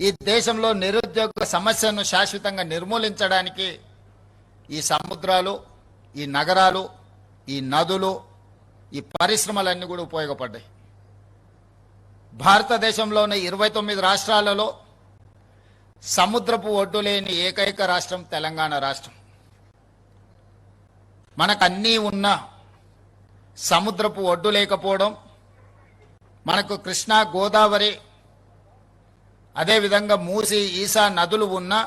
ఈ దేశంలో నిరుద్యోగ సమస్యను శాశ్వతంగా నిర్మూలించడానికి ఈ సముద్రాలు, ఈ నగరాలు, ఈ నదులు, ఈ పరిశ్రమలన్నీ కూడా ఉపయోగపడ్డాయి. భారతదేశంలోని 29 రాష్ట్రాలలో సముద్రపు ఒడ్డు లేని ఏకైక రాష్ట్రం తెలంగాణ రాష్ట్రం. మనకు అన్నీ ఉన్నా సముద్రపు ఒడ్డు లేకపోవడం, మనకు కృష్ణా, గోదావరి, అదేవిధంగా మూసి, ఈసా నదులు ఉన్నా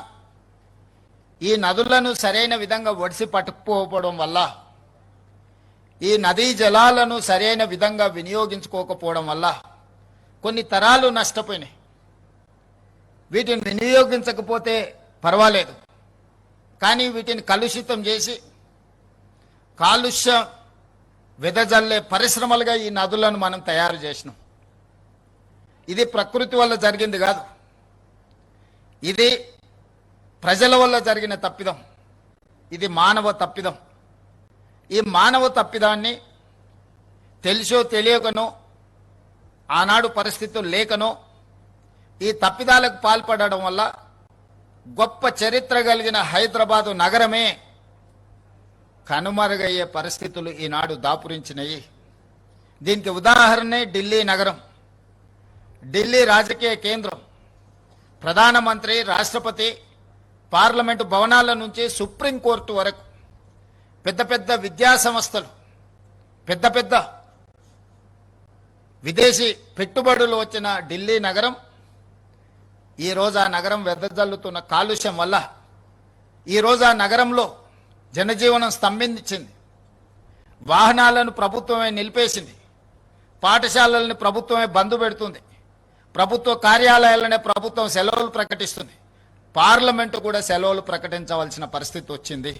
ఈ నదులను సరైన విధంగా ఒడిసి పట్టుకుపోవడం వల్ల, ఈ నదీ జలాలను సరైన విధంగా వినియోగించుకోకపోవడం వల్ల కొన్ని తరాలు నష్టపోయినాయి. వీటిని వినియోగించకపోతే పర్వాలేదు, కానీ వీటిని కలుషితం చేసి కాలుష్యం వెదజల్లే పరిశ్రమలుగా ఈ నదులను మనం తయారు చేసినాం. ఇది ప్రకృతి వల్ల జరిగింది కాదు, ఇది ప్రజల వల్ల జరిగిన తప్పిదం, ఇది మానవ తప్పిదం. ఈ మానవ తప్పిదాన్ని తెలిసో తెలియకనో, ఆనాడు పరిస్థితులు లేకనో ఈ తప్పిదాలకు పాల్పడడం వల్ల గొప్ప చరిత్ర కలిగిన హైదరాబాదు నగరమే కనుమరుగయ్యే పరిస్థితులు ఈనాడు దాపురించినాయి. దీనికి ఉదాహరణే ఢిల్లీ నగరం. ఢిల్లీ రాజకీయ కేంద్రం. ప్రధానమంత్రి, రాష్ట్రపతి, పార్లమెంటు భవనాల నుంచి సుప్రీంకోర్టు వరకు పెద్ద పెద్ద విద్యా సంస్థలు, పెద్ద పెద్ద విదేశీ పెట్టుబడులు వచ్చిన ఢిల్లీ నగరం ఈరోజు ఆ నగరం వెదజల్లుతున్న కాలుష్యం వల్ల ఈరోజు ఆ నగరంలో జనజీవనం స్తంభించింది. వాహనాలను ప్రభుత్వమే నిలిపేసింది, పాఠశాలలను ప్రభుత్వమే బంద్ పెడుతుంది, ప్రభుత్వ కార్యాలయాలనే ప్రభుత్వం సెలవులు ప్రకటిస్తుంది, పార్లమెంటు కూడా సెలవులు ప్రకటించవలసిన పరిస్థితి వచ్చింది.